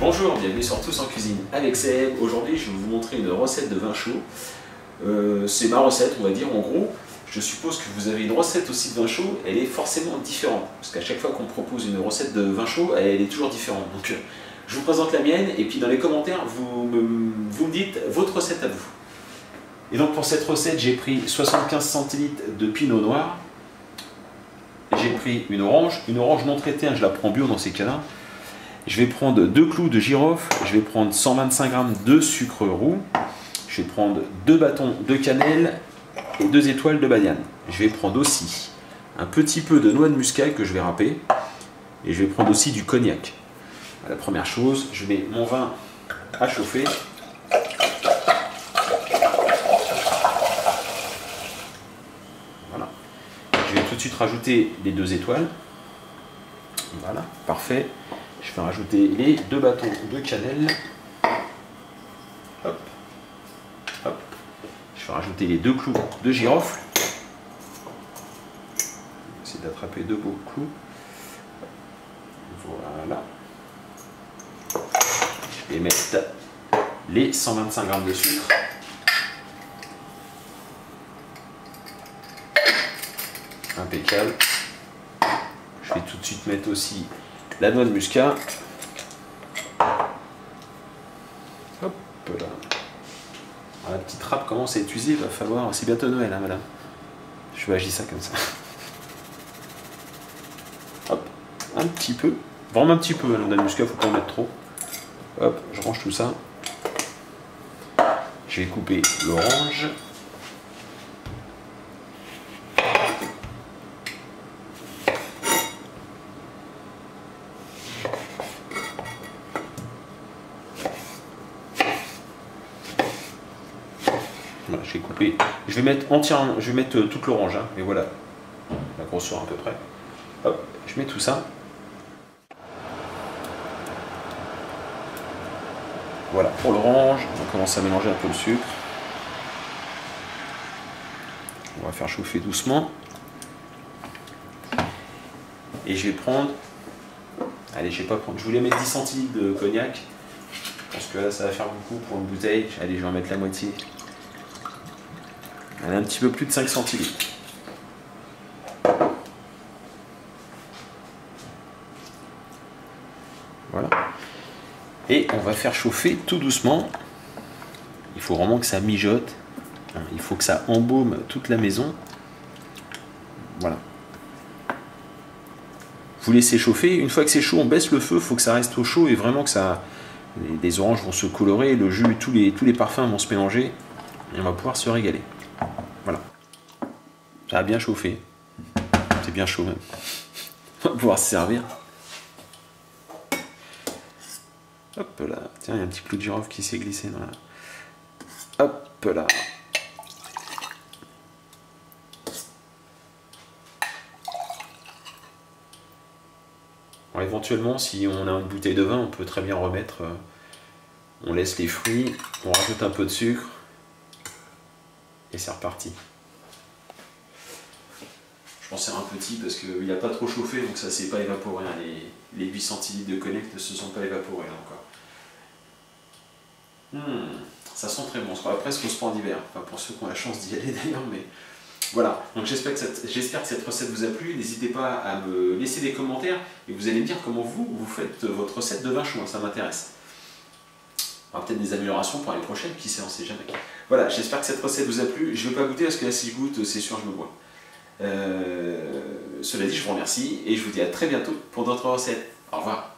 Bonjour, bienvenue sur Tous en Cuisine avec Seb. Aujourd'hui, je vais vous montrer une recette de vin chaud. C'est ma recette, on va dire, en gros. Je suppose que vous avez une recette aussi de vin chaud, elle est forcément différente. Parce qu'à chaque fois qu'on propose une recette de vin chaud, elle est toujours différente. Donc, je vous présente la mienne et puis dans les commentaires, vous me dites votre recette à vous. Et donc pour cette recette, j'ai pris 75 centilitres de pinot noir. J'ai pris une orange non traitée, je la prends bio dans ces cas-là. Je vais prendre 2 clous de girofle, je vais prendre 125 g de sucre roux, je vais prendre 2 bâtons de cannelle et 2 étoiles de badiane. Je vais prendre aussi un petit peu de noix de muscade que je vais râper et je vais prendre aussi du cognac. La première chose, je mets mon vin à chauffer. Voilà. Je vais tout de suite rajouter les 2 étoiles. Voilà, parfait. Je vais rajouter les 2 bâtons de cannelle. Hop, hop. Je vais rajouter les 2 clous de girofle. Essayer d'attraper 2 beaux clous. Voilà. Je vais mettre les 125 g de sucre. Impeccable. Je vais tout de suite mettre aussi la noix de muscade. Hop là. La petite râpe commence à être usée, il va falloir. C'est bientôt Noël, hein, madame. Je vais agir ça comme ça. Hop, un petit peu. Vraiment un petit peu, la noix de muscade, faut pas en mettre trop. Hop, je range tout ça. Je vais couper l'orange. Voilà, je vais couper. Je vais mettre entièrement, je vais mettre toute l'orange, hein, mais voilà, la grosseur à peu près. Hop, je mets tout ça. Voilà, pour l'orange, on commence à mélanger un peu le sucre. On va faire chauffer doucement. Et je vais prendre, allez, je vais pas prendre, je voulais mettre 10 centilitres de cognac. Je pense que là, ça va faire beaucoup pour une bouteille. Allez, je vais en mettre la moitié. Allez, un petit peu plus de 5 centilitres. Voilà. Et on va faire chauffer tout doucement. Il faut vraiment que ça mijote. Il faut que ça embaume toute la maison. Voilà. Vous laissez chauffer. Une fois que c'est chaud, on baisse le feu. Il faut que ça reste au chaud et vraiment que ça... Les oranges vont se colorer, le jus, tous les parfums vont se mélanger. Et on va pouvoir se régaler. Voilà. Ça a bien chauffé. C'est bien chaud même. On va pouvoir se servir. Hop là. Tiens, il y a un petit clou de girofle qui s'est glissé dans la... Hop là. Bon, éventuellement, si on a une bouteille de vin, on peut très bien remettre... on laisse les fruits, on rajoute un peu de sucre. Et c'est reparti. Je m'en sers un petit parce qu'il n'a pas trop chauffé, donc ça ne s'est pas évaporé. Hein. Les 8 centilitres de cognac ne se sont pas évaporés là encore. Ça sent très bon. Après, ce qu'on se prend en hiver. Enfin, pour ceux qui ont la chance d'y aller d'ailleurs. Mais voilà. Donc j'espère que cette recette vous a plu. N'hésitez pas à me laisser des commentaires et vous allez me dire comment vous faites votre recette de vin chaud. Ça m'intéresse. On aura peut-être des améliorations pour les prochaines, qui sait, on ne sait jamais. Voilà, j'espère que cette recette vous a plu. Je ne vais pas goûter parce que là, si je goûte, c'est sûr, je me bois. Cela dit, je vous remercie et je vous dis à très bientôt pour d'autres recettes. Au revoir.